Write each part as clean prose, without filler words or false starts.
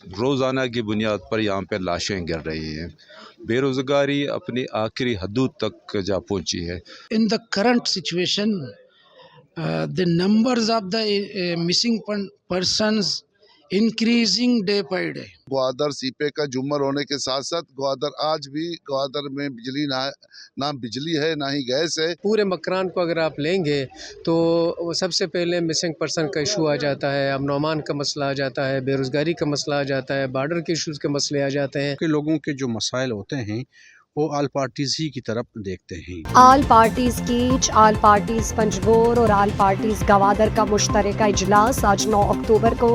रोज़ाना की बुनियाद पर यहाँ पे लाशें गिर रही हैं। बेरोज़गारी अपनी आखिरी हदूद तक जा पहुँची है। In the current situation, the numbers of the missing persons increasing day by day. Gwadar सीपे का जुम्मर होने के साथ साथ ग्वादर आज भी ग्वादर में बिजली ना बिजली है ना ही गैस है। पूरे मकरान को अगर आप लेंगे तो वो सबसे पहले मिसिंग पर्सन का इशू आ जाता है, अमन का मसला आ जाता है, बेरोज़गारी का मसला आ जाता है, बॉर्डर के इशूज़ के मसले आ जाते हैं। कि लोगों के जो मसाइल होते हैं वो आल पार्टीज़ ही की तरफ देखते हैं। आल पार्टीज़ कीच, आल पार्टीज़ पंजगोर और आल पार्टीज़ गवादर का मुश्तरका इजलास आज 9 अक्टूबर को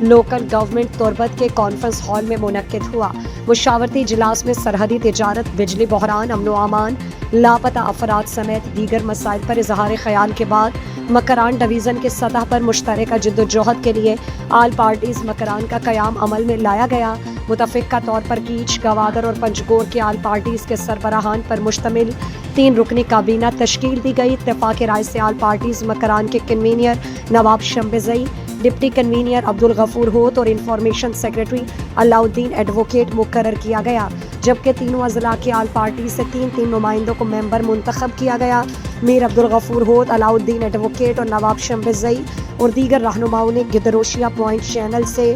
लोकल गवर्नमेंट तुरबत के कॉन्फ्रेंस हॉल में मुनक्किद हुआ। मुशावरती इजलास में सरहदी तिजारत, बिजली बहरान, अमन व अमान, लापता अफराद समेत दीगर मसाइल पर इजहार ख्याल के बाद मकरान डिवीज़न के सतह पर मुश्तरका जद्दोजहद के लिए आल पार्टीज़ मकरान का क़याम अमल में लाया गया। मुतफ़िक़ा तौर पर कीच, गवादर और पंजगोर के आल पार्टीज़ के सरबराहान पर मुश्तमिल 3 रुकनी काबीना तश्कील दी गई। इत्तेफ़ाक़ राय से आल पार्टीज़ मकरान के कन्वीनर नवाब शम्बेज़ई, डिप्टी कन्वीनर अब्दुल गफूर होत और इंफॉर्मेशन सेक्रेटरी अलाउद्दीन एडवोकेट मुकर्रर किया गया, जबकि तीनों अज़ला के आल पार्टी से 3 नुमाइंदों को मेंबर मुंतखब किया गया। मीर अब्दुल गफूर होत, अलाउद्दीन एडवोकेट और नवाब शम्बेज़ई और दीगर रहनुमाओं ने गिदरोशिया पॉइंट चैनल से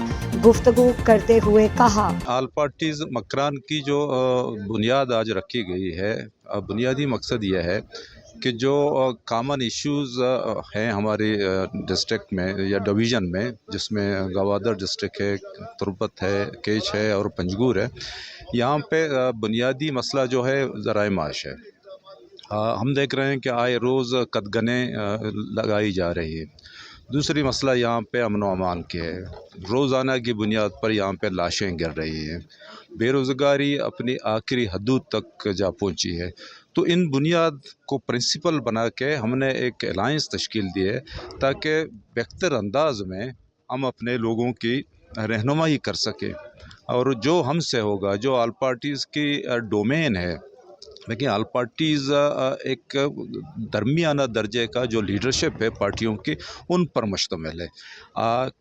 गुफ्तगू करते हुए कहा, आल पार्टीज़ मकरान की जो बुनियाद आज रखी गई है, बुनियादी मकसद यह है कि जो कॉमन इश्यूज़ हैं हमारे डिस्ट्रिक्ट में या डिवीज़न में, जिसमें गवादर डिस्ट्रिक्ट है, तुरबत है, केच है और पंजगूर है, यहाँ पे बुनियादी मसला जो है ज़राए माश है। हम देख रहे हैं कि आए रोज़ कदगनें लगाई जा रही है। दूसरी मसला यहाँ पे अमन व अमान की है। रोज़ाना की बुनियाद पर यहाँ पे लाशें गिर रही हैं। बेरोज़गारी अपनी आखिरी हदूद तक जा पहुँची है। तो इन बुनियाद को प्रिंसिपल बना के हमने एक अलायंस तश्कील दी है ताकि बेहतर अंदाज में हम अपने लोगों की रहनुमाई कर सकें, और जो हमसे होगा, जो आल पार्टीज़ की डोमेन है, लेकिन आल पार्टीज़ एक दरमियाना दर्जे का जो लीडरशिप है पार्टियों की, उन पर मुश्तमिल है।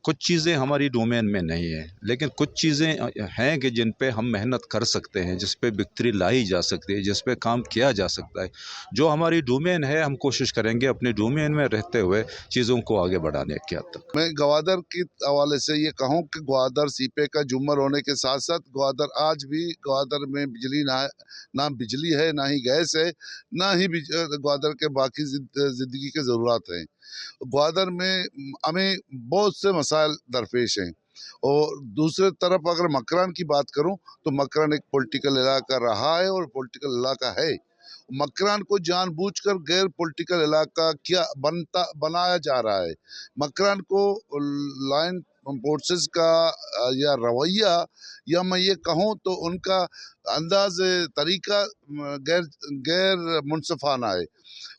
कुछ चीज़ें हमारी डोमेन में नहीं है, लेकिन कुछ चीज़ें हैं कि जिन पे हम मेहनत कर सकते हैं, जिस पे बिक्री लाई जा सकती है, जिस पे काम किया जा सकता है। जो हमारी डोमेन है, हम कोशिश करेंगे अपनी डोमेन में रहते हुए चीज़ों को आगे बढ़ाने की हद तक। मैं ग्वादर के हवाले से ये कहूँ कि ग्वादर सीपे का जुम्मर होने के साथ साथ ग्वादर आज भी ग्वादर में बिजली ना बिजली है ना ही गैस है, ना ही ग्वादर के बाकी ज़िंदगी के ज़रूरत हैं। ग्वादर में हमें बहुत से मसाइल दरपेश हैं। और दूसरे तरफ अगर मकरान की बात करूं तो मकरान एक पॉलिटिकल इलाका रहा है और पॉलिटिकल इलाका है। मकरान को जानबूझकर गैर पॉलिटिकल इलाका बनाया जा रहा है। मकरान को लाइन फोर्सेस का या रवैया, या मैं ये कहूँ तो उनका अंदाज तरीका गैर गैर मुनसफाना है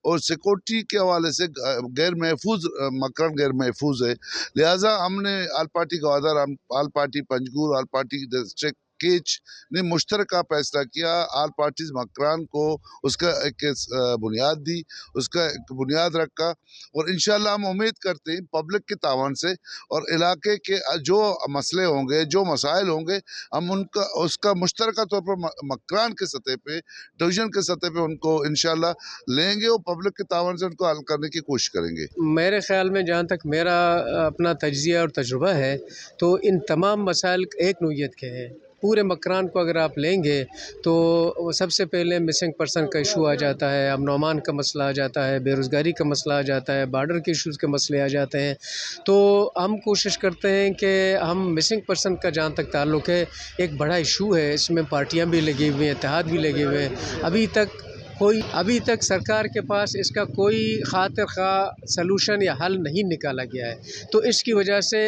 और सिक्योरिटी के हवाले से गैर महफूज मकरान गैर महफूज है। लिहाजा हमने आल पार्टी गवादर, आल पार्टी पंजगूर, आल पार्टी डिस्ट्रिक्ट केच ने मुश्तरका फैसला किया। आल पार्टीज मकरान को उसका एक बुनियाद दी, उसका एक बुनियाद रखा, और इंशाल्लाह हम उम्मीद करते हैं पब्लिक के तावन से और इलाके के जो मसले होंगे, जो मसाइल होंगे, हम उनका उसका मुश्तरका तौर पर मकरान के सतह पे, डिवीज़न के सतह पे उनको इंशाल्लाह लेंगे और पब्लिक के तावन से उनको हल करने की कोशिश करेंगे। मेरे ख्याल में जहाँ तक मेरा अपना तज्ज़िया और तजुर्बा है तो इन तमाम मसाइल एक नोयत के हैं। पूरे मकरान को अगर आप लेंगे तो वो सबसे पहले मिसिंग पर्सन का इशू आ जाता है, अमन का मसला आ जाता है, बेरोज़गारी का मसला आ जाता है, बॉर्डर के इशूज़ के मसले आ जाते हैं। तो हम कोशिश करते हैं कि हम मिसिंग पर्सन का जहाँ तक ताल्लुक़ है, एक बड़ा इशू है, इसमें पार्टियाँ भी लगी हुई हैं, इत्तेहाद भी लगे हुए हैं। अभी तक सरकार के पास इसका कोई खातिर खा सलूशन या हल नहीं निकाला गया है। तो इसकी वजह से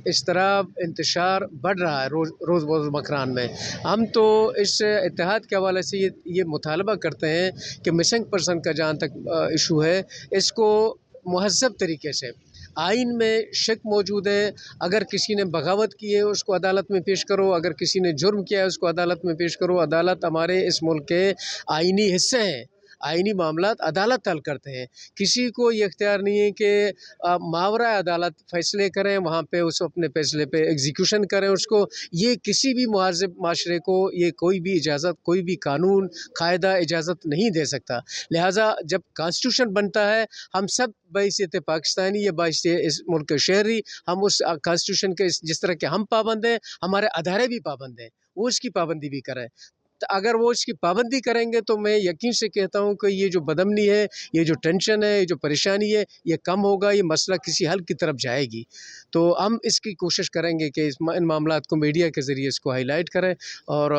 इज़्तिराब, इंतशार बढ़ रहा है रोज़ मकरान में। हम तो इस इत्तेहाद के हवाले से ये मुतालबा करते हैं कि मिसिंग पर्सन का जहाँ तक इशू है, इसको मुहज़्ज़ब तरीके से, आइन में शक मौजूद है, अगर किसी ने बगावत की है उसको अदालत में पेश करो, अगर किसी ने जुर्म किया है उसको अदालत में पेश करो। अदालत हमारे इस मुल्क के आइनी हिस्से हैं। आइनी मामलात अदालत हल करते हैं। किसी को ये इख्तियार नहीं है कि मावरा अदालत फ़ैसले करें, वहाँ पे उस अपने फैसले पे एग्जीक्यूशन करें उसको। ये किसी भी मुहज़्ज़ब माशरे को ये कोई भी इजाज़त, कोई भी कानून कायदा इजाज़त नहीं दे सकता। लिहाजा जब कॉन्स्टिट्यूशन बनता है, हम सब बहैसियत पाकिस्तानी या बहैसियत इस मुल्क के शहरी, हम उस कॉन्स्टिट्यूशन के जिस तरह के हम पाबंद हैं, हमारे अदारे भी पाबंद हैं, वो इसकी पाबंदी भी करें। तो अगर वो इसकी पाबंदी करेंगे तो मैं यकीन से कहता हूँ कि ये जो बदअमनी है, ये जो टेंशन है, ये जो परेशानी है, ये कम होगा, ये मसला किसी हल की तरफ जाएगी। तो हम इसकी कोशिश करेंगे कि इन मामलात को मीडिया के ज़रिए इसको हाईलाइट करें और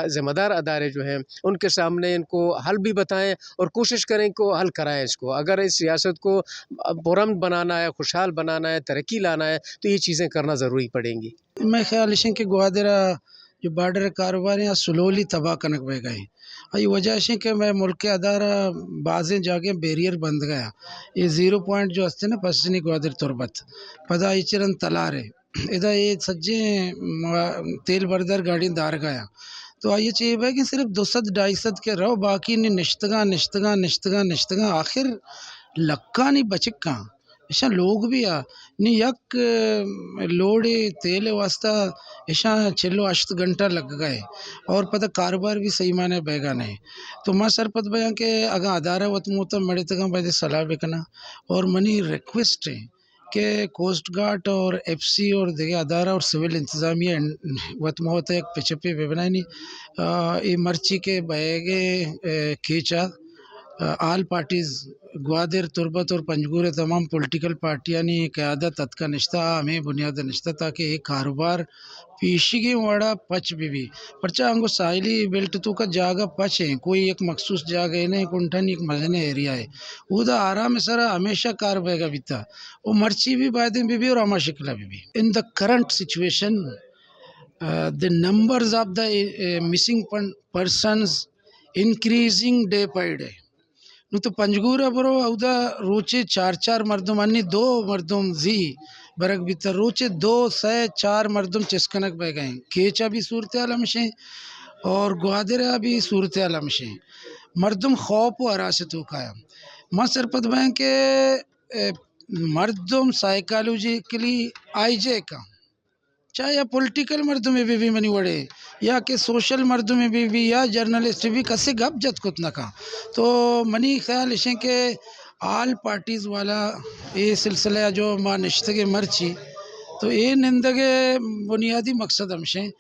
ज़िम्मेदार अदारे जो हैं उनके सामने इनको हल भी बताएं और कोशिश करें को हल कराएं इसको। अगर इस सियासत को पुरअमन बनाना है, खुशहाल बनाना है, तरक्की लाना है, तो ये चीज़ें करना ज़रूरी पड़ेंगी। मैं ख्याल है कि ग्वादरा जो बॉर्डर कारोबार हैं स्लोली तबाह कनक बह गए। ये वजह से कि मैं मुल्क के अदारा बाज़ें जागे बैरियर बंद गया। ये 0 पॉइंट जो हस्ते ना पश्चिमी ग्वादर तुरबत पदा इचरन तलारे इधर ये सज्जे तेल बरदर गाड़ी दार गया। तो ये चाहिए भाई कि सिर्फ 200-250 के रहो, बाकी नहीं निश्तगा आखिर लक्का नहीं बचक्का ऐसा लोग भी आ नहीं यक लोड़े तेल वास्ता ऐसा चलो 8 घंटा लग गए और पता कारोबार भी सही माने बेगा नहीं। तो माँ सरपत भैया के अगर अदारा वत मुँह मड़े तक भाई सलाह बेकना और मनी रिक्वेस्ट है कि कोस्ट गार्ड और FC और देखे अदारा और सिविल इंतज़ामिया वत होता है एक पिछपे बेबना नहीं ये मर्ची के बैगे खींचा आल पार्टीज़ ग्वादर तुरबत और पंजगूर तमाम पॉलिटिकल पार्टियाँ ने क़यादत तत्का निश्ता हमें बुनियाद निश्ता ताकि एक कारोबार पीशीगी वाड़ा पच भी परचा अंगो साहिली बेल्ट तो का जागा पच है कोई एक मखसूस जागा है ना एक उन्ठन एक मजने एरिया है उदा आराम सरा हमेशा कार बेगा बीता वो मर्ची भी बायदे भी और आमा शिकला भी। In the current situation the numbers of the missing persons increasing day by day. नु तो पंजगूरा बरो उदा रोचे 4 मर्दम अन्नी 2 मर्दम जी बरक भीतर रोचे 2 से 4 मर्दम चिस्कनक बह गए। केचा भी सूरत आलम से और ग्वादरा भी सूरत आलम से मर्दम खौफ व हरासत होकाया। माँ सरपत बैंक के मर्दम साइकोलॉजिकली आईजे का चाहे या पॉलिटिकल मर्दों में भी मनी वड़े या कि सोशल मर्दों में भी या जर्नलिस्ट भी कसे गप जत कुत न का। तो मनी ख्याल इसे के आल पार्टीज़ वाला ये सिलसिला जो माँ निश्तगे मर्ची तो ये निंदगे बुनियादी मकसद हमसे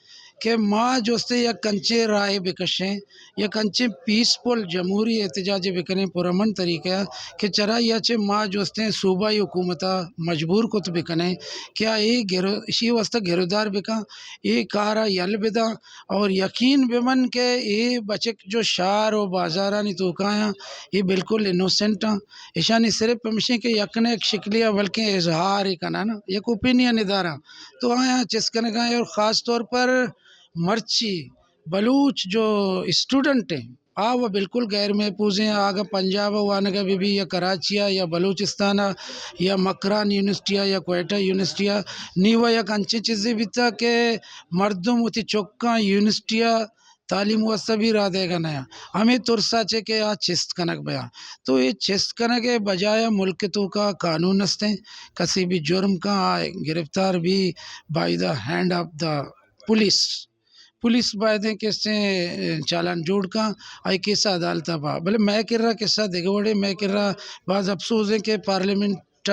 कि माँ जोस्ते या कंचे राय बिकशें या कंचे पीसफुल जमहूरी एहतजाज बिकने पुरमन तरीका कि चरा या चे माँ जोस्ते सूबाई हुकूमता मजबूर कुत बिकने क्या ये गिरो इसी वास्ते गिरदार बिका ये कारा यल बिदा और यकीन बेमन के ये बचे जो शार और बाजारा नहीं तो काया ये बिल्कुल इनोसेंट ऐसा नहीं सिर्फ हमेशा के यकने एक शिकलिया बल्कि इजहार ही करना ना एक ओपिनियन इदारा तो आया चिस्कन का और ख़ास तौर पर मर्ची बलूच जो स्टूडेंट हैं वो बिल्कुल गैर महफूज हैं। आगे पंजाब वानगा भी या कराचिया या बलूचिस्तान या मकरान यूनिवर्सिटिया या कोयटा यूनिवर्सिटिया नीवा या कंचे चीज़ें भी था कि मर्दों मुती चौका यूनिवर्सिटिया तालीम वास्ता भी रहा देगा नया हमें तुरसा चे के आज चिस्त कनक बया। तो ये चिस्त कनक के बजाय मुल्क तो का कानून हस्ते किसी भी जुर्म का गिरफ्तार भी by the hand of the police बायदे किससे चालान जोड़ का आई किस्सा अदालत पा भले मैं कर रहा किस्सा दिगवड़े मैं कर रहा बाज़ अफसोस है कि पार्लियामेंट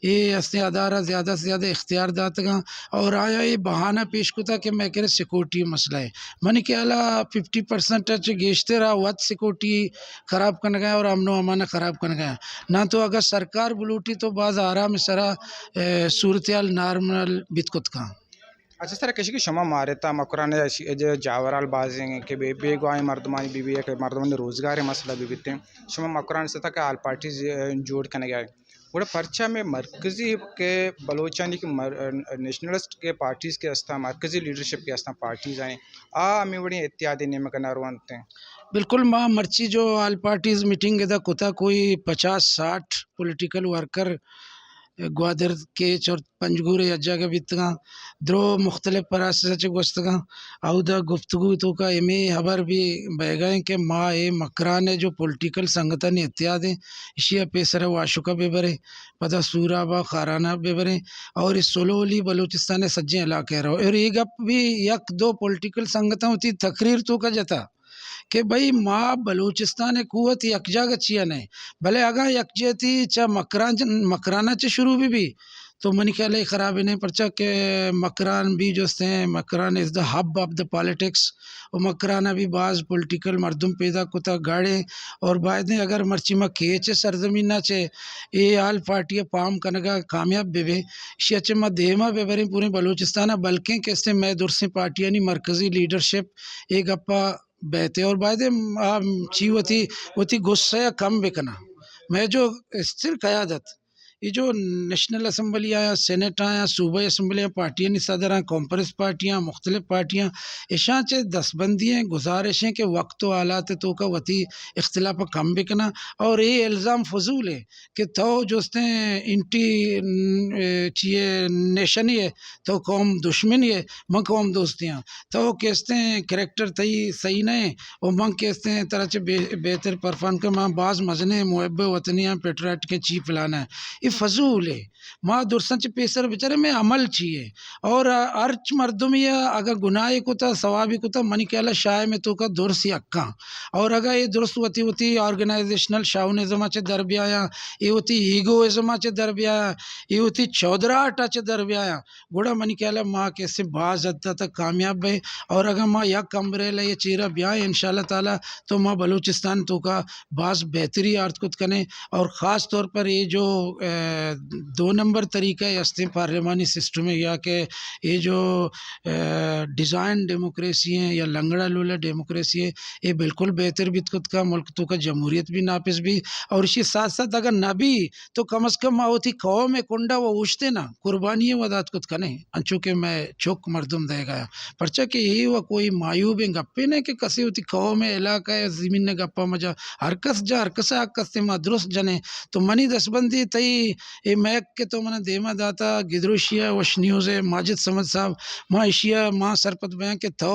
ये हस्ते अदारा ज़्यादा से ज़्यादा इख्तियार दातगा और आया ये बहाना पेश कुता कि मैं कह सिक्योरिटी मसला है मन के अला 50% गेशते रहा वत सिक्योरिटी ख़राब कर गया और अमनो अमाना ख़राब कर गया ना। तो अगर सरकार बुलूटी तो बाज़ आराम सरा सूरत नॉर्मल बितकुत का। अच्छा सर कशी की शमा मारे था मकराने जावराल बाजेंगे कि बेगवाई मर्दमानी बीबी है कि मर्दमान रोज़गार मसला भी बीते शमा मकरान से था कि आल पार्टीज जोड़ करने गए बड़े पर्चा में मरकज़ी के बलोचानी की नेशनलिस्ट के पार्टीज़ के अस्ता मरकज़ी लीडरशिप के अस्ता पार्टीज़ आए हमें बड़ी इत्यादि नियम का नारवानते हैं। बिल्कुल माँ मर्ची जो आल पार्टीज़ मीटिंग इधर कुता कोई 50-60 पॉलिटिकल वर्कर ग्वादर केच और पंजगूर अज्जा के बितगा द्रो मुख्तलिफ परासच गोस्तगा आउदा गुफ्तगू तो का एमे खबर भी बैगए के माँ ए मकरान जो पॉलिटिकल संगठन इत्याद इशिया पेसर वाशुका बेबरे पता सूराबा खाराना बेबरे और इस सोलोली बलूचिस्तान सज्जे इलाके रहो और एक अप भी यक दो पॉलिटिकल संगठन होती तकरीर तो का जता कि भाई माँ बलूचिस्तान कुवत यकजा गचिया नहीं भले अगर यकजती चा मकराना च शुरू भी तो मन ख्याल ख़राब नहीं परचा के मकरान भी जो हैं Makran is the hub of the politics और मकराना भी बाज़ पॉलिटिकल मर्दम पैदा कुता गाड़े और बाद में अगर मर्ची में केचे सरजमीन ना चे ये आल पार्टियाँ पाम कनगा कामयाब बेबे शेच में देमा बेबरे पूरे बलूचिस्तान बल्कि कैसे मैं दुरसे पार्टियाँ नहीं मरकज़ी लीडरशिप एक अपा बहते और बाद ची वती गुस्सा कम बेकना मैं जो स्थिर क़यादत ये जो नेशनल असम्बली आया सेनेट आया सूबाई असम्बलियाँ पार्टियाँ नहीं सदर कॉन्फ्रेंस पार्टियाँ मुख्तलिफ पार्टियाँ इशा चे दसबंदियाँ गुजारिशें के वक्त व आलात तो का वती इख्तिलाफ कम बिकना और ये इल्ज़ाम फजूल है कि तो जोस्ते इंटी चीए नेशन ही है तो कौम दुश्मनी है मंग कौम दोस्तियाँ तो कहते हैं करेक्टर तई सही नहीं और मंग कहते हैं तरह से बेहतर परफॉर्म कर माँ बाज़ मजने मुहब्ब वतनियाँ पेट्राट के चीफ लाना है ये फजूल है माँ दुरसंच पेसर बेचारे में अमल चाहिए और अर्च मर्दमिया अगर गुनाह को था सवाबी को था मनी कहला शाय में तो का दुरस अक्का और अगर ये दुरस्त होती होती ऑर्गेनाइजेशनल शाउनिज़म चे दरबिया ये होती ईगोइज़म चे दरबिया ये होती चौधराहट चे दरबिया गुड़ा मनी कहला माँ कैसे बाज़ हद तक कामयाब है और अगर माँ यक कमरे ये चीरा ब्याह इंशाल्लाह ताला तो माँ बलूचिस्तान तो का बाज़ बेहतरी आर्थ कुत कने और ख़ास तौर पर ये जो 2 नंबर तरीका है पार्लिमानी सिस्टम है या कि ये जो डिज़ाइन डेमोक्रेसी है या लंगड़ा लूला डेमोक्रेसी है ये बिल्कुल बेहतर भी खुद का मुल्क तो का जमहूरियत भी नापिस भी और इसी साथ साथ अगर ना भी तो कम अज़ कम आओ थी कौम में कुंडा वो उछते ना कुर्बानी वदात कुछ कने अंचू के मैं चौक मर्दम दे गया परचा कि यही वह कोई मायूब गप्पे ने कि कसी होती कौम में इलाका है ज़मीन ने गप्पा मजा हरकस जा हरकस आकस से माँ दुरुस्त जने तो मनी दसबंदी तई ये मैक के तो मैंने देमा दाता गिदरुशिया वश न्यूज़ है माजिद समझ साहब माँ एशिया माँ सरपत बैंक के तो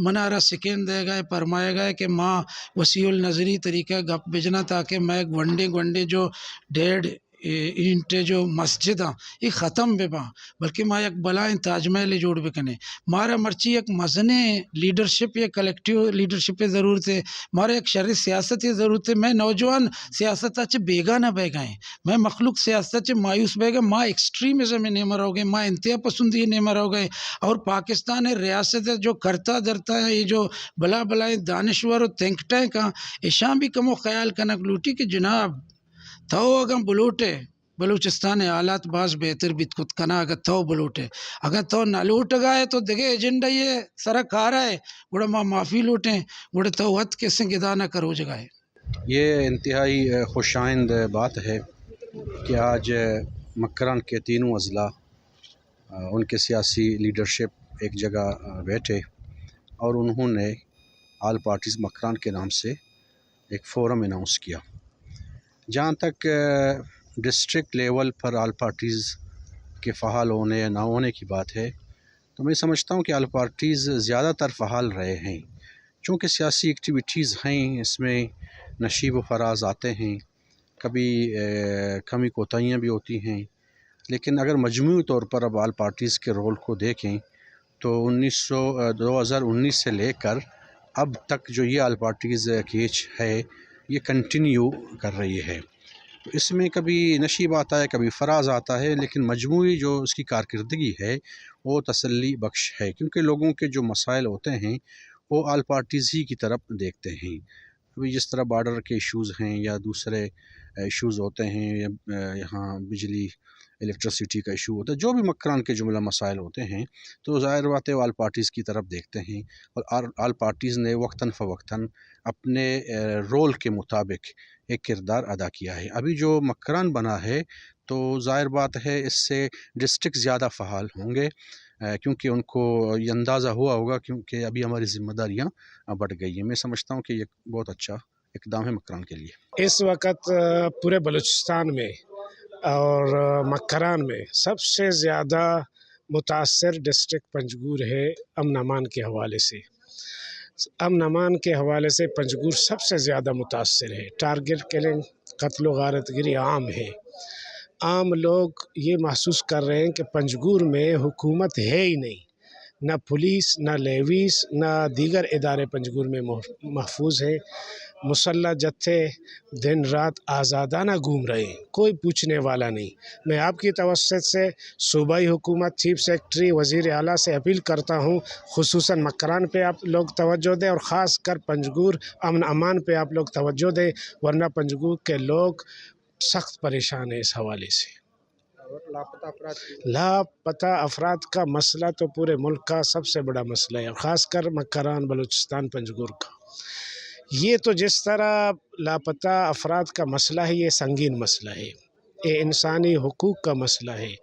मनारा सिकेन दे गए फरमाया गया कि माँ वसीउल नज़री तरीका गप भेजना ताकि मैं वनडे जो डेढ़ इंटे जो मस्जिद ये ख़त्म बेबा बल्कि माँ एक बलाएँ ताजमहल जोड़ बेकने मारा मर्ची एक मजने लीडरशिप या कलेक्टिव लीडरशिप ज़रूरत है मारा एक शर्री सियासत की ज़रूरत है मैं नौजवान सियासत अच्छे बेगा ना बह गए मैं मखलूक सियासत से मायूस बह गए माँ एक्सट्रीमिज़म में नहीं मरोगे माँ इंतहा पसंदी नहीं मरोगे और पाकिस्तान है रियासत जो करता धरता है ये जो बला बलाएँ दानश्वर और थिंक टैंक का इशा भी कमो ख्याल कनक लूटी कि जनाब तो अगर बलूटे बलूचिस्तान हालात बाज़ बेहतर भी खुद कना अगर तो बलूटे अगर तो ना लूट गए तो देखे एजेंडा ये सरक आ रहा है गुड़ा माँ माफ़ी लूटें गुड़े तो वत कैसे गिदा ना करो जगह ये इंतहाई खुशाइंद बात है कि आज मकरान के तीनों अज़ला उनके सियासी लीडरशिप एक जगह बैठे और उन्होंने आल पार्टीज़ मकरान के नाम से एक फ़ोरम अनाउंस किया। जहाँ तक डिस्ट्रिक्ट लेवल पर आल पार्टीज़ के फ़हाल होने या ना होने की बात है तो मैं समझता हूँ कि आल पार्टीज़ ज़्यादातर फ़हाल रहे हैं चूँकि सियासी एक्टिविटीज़ हैं इसमें नशीब व फराज आते हैं कभी कमी कोताहियाँ भी होती हैं लेकिन अगर मजमूई तौर पर अब आल पार्टीज़ के रोल को देखें तो 2019 से लेकर अब तक जो ये आल पार्टीज़ की एज है ये कंटिन्यू कर रही है तो इसमें कभी नशीब आता है कभी फराज आता है लेकिन मजमूई जो उसकी कारकर्दगी है वो तसल्ली बख्श है क्योंकि लोगों के जो मसाइल होते हैं वो आल पार्टीज़ ही की तरफ देखते हैं। अभी जिस तरह बॉर्डर के इश्यूज़ हैं या दूसरे इश्यूज़ होते हैं यहाँ बिजली इलेक्ट्रिसिटी का इशू होता है जो भी मकरान के जुमला मसाइल होते हैं तो ज़ाहिर बात है आल पार्टीज़ की तरफ देखते हैं और आल पार्टीज़ ने वक्तन फ़वक्तन अपने रोल के मुताबिक एक किरदार अदा किया है। अभी जो मकरान बना है तो ज़ाहिर बात है इससे डिस्ट्रिक्ट ज़्यादा फ़हाल होंगे क्योंकि उनको ये अंदाज़ा हुआ होगा क्योंकि अभी हमारी ज़िम्मेदारियाँ बढ़ गई हैं। मैं समझता हूँ कि ये बहुत अच्छा इक़दाम है मकरान के लिए। इस वक्त पूरे बलूचिस्तान में اور مکران میں سب سے زیادہ متاثر ڈسٹرکٹ پنجگور ہے امن امان کے حوالے سے۔ امن امان کے حوالے سے پنجگور سب سے زیادہ متاثر ہے۔ ٹارگٹ کلنگ، قتل و غارت گری عام ہے۔ عام لوگ یہ محسوس کر رہے ہیں کہ پنجگور میں حکومت ہے ہی نہیں، نہ پولیس، نہ لیویز، نہ دیگر ادارے پنجگور میں محفوظ ہیں۔ مسلح جتھے دن رات آزادانہ گھوم رہے ہیں، کوئی پوچھنے والا نہیں۔ میں آپ کی توسط سے صوبائی حکومت، چیف سیکرٹری، وزیر اعلیٰ سے اپیل کرتا ہوں خصوصاً مکران پہ آپ لوگ توجہ دیں اور خاص کر پنجگور امن امان پہ آپ لوگ توجہ دیں، ورنہ پنجگور کے لوگ سخت پریشان ہیں اس حوالے سے۔ لاپتہ افراد کا مسئلہ تو پورے ملک کا سب سے بڑا مسئلہ ہے، خاص کر مکران، بلوچستان، پنجگور کا۔ یہ تو جس طرح لاپتہ افراد کا مسئلہ ہے، یہ سنگین مسئلہ ہے، یہ انسانی حقوق کا مسئلہ ہے۔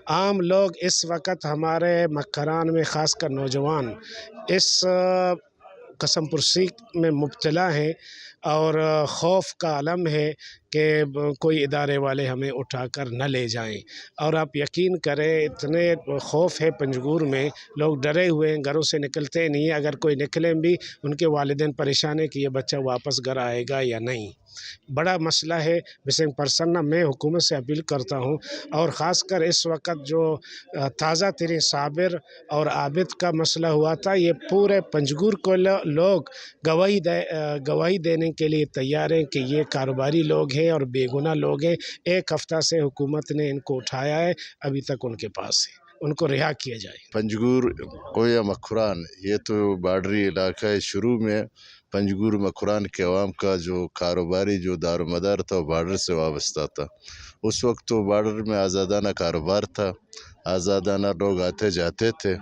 عام لوگ اس وقت ہمارے مکران میں خاص کر نوجوان اس قسم پرسی میں مبتلا ہیں اور خوف کا عالم ہے کہ کوئی ادارے والے ہمیں اٹھا کر نہ لے جائیں۔ اور آپ یقین کریں اتنے خوف ہے پنجگور میں، لوگ ڈرے ہوئے ہیں، گھروں سے نکلتے نہیں ہیں۔ اگر کوئی نکلیں بھی ان کے والدین پریشان ہیں کہ یہ بچہ واپس گھر آئے گا یا نہیں۔ بڑا مسئلہ ہے مسنگ پرسن۔ میں حکومت سے اپیل کرتا ہوں، اور خاص کر اس وقت جو تازہ ترین صابر اور عابد کا مسئلہ ہوا تھا، یہ پورے پنجگور کو لوگ گواہی دینے کے لیے تیار ہیں کہ یہ کاروباری لوگ ہیں اور بے گناہ لوگ ہیں۔ ایک ہفتہ سے حکومت نے ان کو اٹھایا ہے، ابھی تک ان کے پاس ہے، ان کو رہا کیا جائے۔ پنجگور کویا مکران یہ تو بارڈری علاقہ ہے۔ شروع میں پنجگور مکران کے عوام کا جو کاروباری جو دار و مدار تھا وہ بارڈر سے وابستہ تھا۔ اس وقت تو بارڈر میں آزادانہ کاروبار تھا، آزادانہ لوگ آتے جاتے تھے،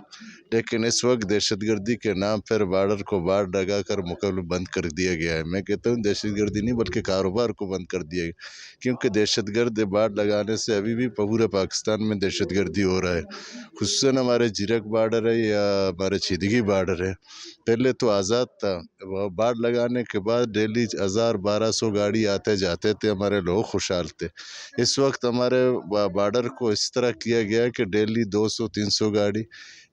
لیکن اس وقت دہشت گردی کے نام پر بارڈر کو باڑ لگا کر مکمل بند کر دیا گیا ہے۔ میں کہتا ہوں دہشت گردی نہیں بلکہ کاروبار کو بند کر دیا گیا، کیونکہ دہشت گرد باڑ لگانے سے ابھی بھی پورے پاکستان میں دہشت گردی ہو رہا ہے۔ خصوصاً ہمارے جیرک بارڈر ہے یا ہمارے چھیدگی بارڈر ہے، پہلے تو آزاد تھا، باڑ لگانے کے بعد ڈیلی 1200 گاڑی آتے جاتے تھے، ہمارے لوگ خوشحال تھے۔ اس وقت ہمارے بارڈر کو اس طرح کیا گیا کہ ڈیلی 200-300 گاڑی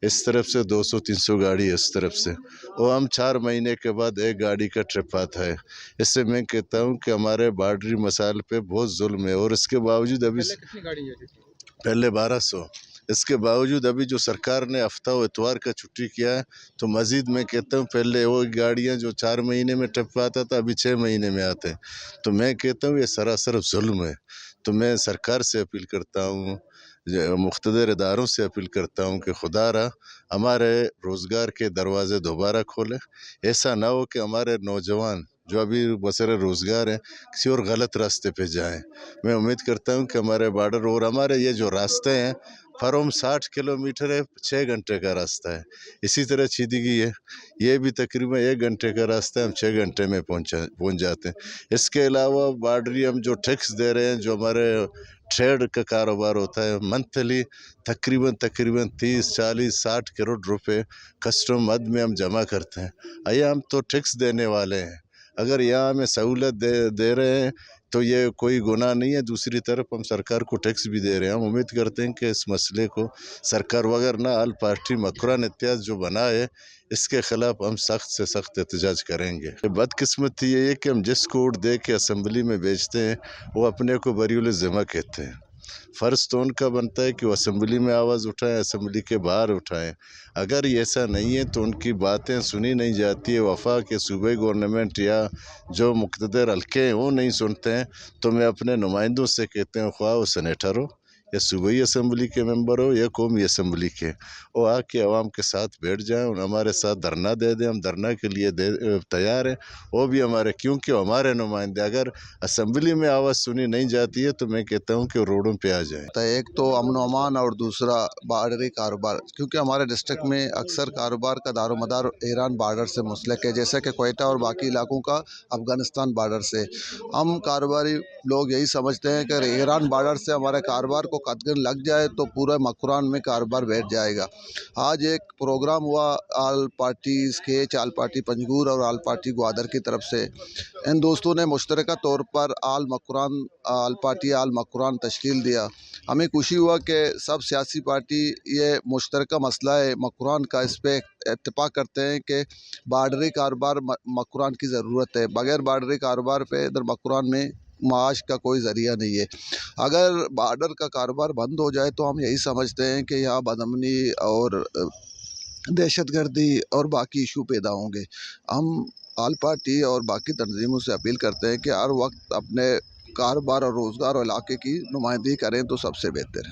اس طرف سے، 200-300 گاڑی اس طرف سے، اور ہم 4 مہینے کے بعد ایک گاڑی کا ٹرپ آتا ہے۔ اس سے میں کہتا ہوں کہ ہمارے بارڈری مسائل پہ بہت ظلم ہے، اور اس کے باوجود ابھی پہلے 1200، اس کے باوجود ابھی جو سرکار نے ہفتہ و اتوار کا چھٹی کیا ہے، تو مزید میں کہتا ہوں پہلے وہ گاڑیاں جو 4 مہینے میں ٹرپ آتا تھا ابھی 6 مہینے میں آتے ہیں۔ تو میں کہتا ہوں یہ سراسر ظلم ہے۔ تو میں سرکار سے اپیل کرتا ہوں، مقتدر اداروں سے اپیل کرتا ہوں کہ خدا را ہمارے روزگار کے دروازے دوبارہ کھولیں۔ ایسا نہ ہو کہ ہمارے نوجوان جو ابھی بسر روزگار ہیں کسی اور غلط راستے پہ جائیں۔ میں امید کرتا ہوں کہ ہمارے بارڈر اور ہمارے یہ جو راستے ہیں، فروم 60 کلومیٹر ہے، 6 گھنٹے کا راستہ ہے۔ اسی طرح چھیدگی ہے، یہ بھی تقریباً 1 گھنٹے کا راستہ ہے، ہم 6 گھنٹے میں پہنچ جاتے ہیں۔ اس کے علاوہ بارڈری ہم جو ٹیکس دے رہے ہیں، جو ہمارے ٹریڈ کا کاروبار ہوتا ہے، منتھلی تقریباً 30، 40، 60 کروڑ روپے کسٹم مد میں ہم جمع کرتے ہیں۔ آیا ہم تو ٹیکس دینے والے ہیں، اگر یہاں ہمیں سہولت دے رہے ہیں تو یہ کوئی گناہ نہیں ہے۔ دوسری طرف ہم سرکار کو ٹیکس بھی دے رہے ہیں۔ ہم امید کرتے ہیں کہ اس مسئلے کو سرکار وغیرہ آل پارٹی مکران اتحاد جو بنا ہے، اس کے خلاف ہم سخت سے سخت احتجاج کریں گے۔ بدقسمتی یہ ہے کہ ہم جس کو ووٹ دے کے اسمبلی میں بھیجتے ہیں وہ اپنے کو بری الذمہ کہتے ہیں۔ فرض تو ان کا بنتا ہے کہ وہ اسمبلی میں آواز اٹھائیں، اسمبلی کے باہر اٹھائیں۔ اگر یہ ایسا نہیں ہے تو ان کی باتیں سنی نہیں جاتی ہے، وفاق کے صوبائی گورنمنٹ یا جو مقتدر حلقے ہیں وہ نہیں سنتے ہیں، تو میں اپنے نمائندوں سے کہتے ہیں، خواہ وہ سینیٹر ہو یا صوبائی اسمبلی کے ممبر ہو یا قومی اسمبلی کے، وہ آ کے عوام کے ساتھ بیٹھ جائیں اور ہمارے ساتھ دھرنا دے دیں۔ ہم دھرنا کے لیے تیار ہیں، وہ بھی ہمارے، کیونکہ ہمارے نمائندے اگر اسمبلی میں آواز سنی نہیں جاتی ہے تو میں کہتا ہوں کہ روڈوں پہ آ جائیں۔ ایک تو امن و امان اور دوسرا بارڈری کاروبار، کیونکہ ہمارے ڈسٹرکٹ میں اکثر کاروبار کا دار و مدار ایران بارڈر سے منسلک ہے، جیسے کہ کوئٹہ اور باقی علاقوں کا افغانستان بارڈر سے۔ ہم کاروباری لوگ یہی سمجھتے ہیں کہ ایران بارڈر سے ہمارے کاروبار کو कदगन लग जाए तो पूरा मकरान में कारोबार बैठ जाएगा। आज एक प्रोग्राम हुआ आल पार्टीज़ के आल पार्टी पंजगूर और आल पार्टी ग्वादर की तरफ से। इन दोस्तों ने मुश्तरका तौर पर आल पार्टी आल मकरान तश्कील दिया। हमें खुशी हुआ कि सब सियासी पार्टी ये मुश्तरका मसला है मकरान का, इस पर इत्तेफाक करते हैं कि बार्डरी कारोबार मकरान की ज़रूरत है। बग़ैर बार्डरी कारोबार पे इधर मकरान में माश का कोई ज़रिया नहीं है। अगर बार्डर का कारोबार बंद हो जाए तो हम यही समझते हैं कि यहाँ बदअमनी और दहशतगर्दी और बाकी इशू पैदा होंगे। हम आल पार्टी और बाकी तंजीमों से अपील करते हैं कि हर वक्त अपने कारोबार और रोज़गार और इलाके की नुमाइंदगी करें तो सबसे बेहतर है।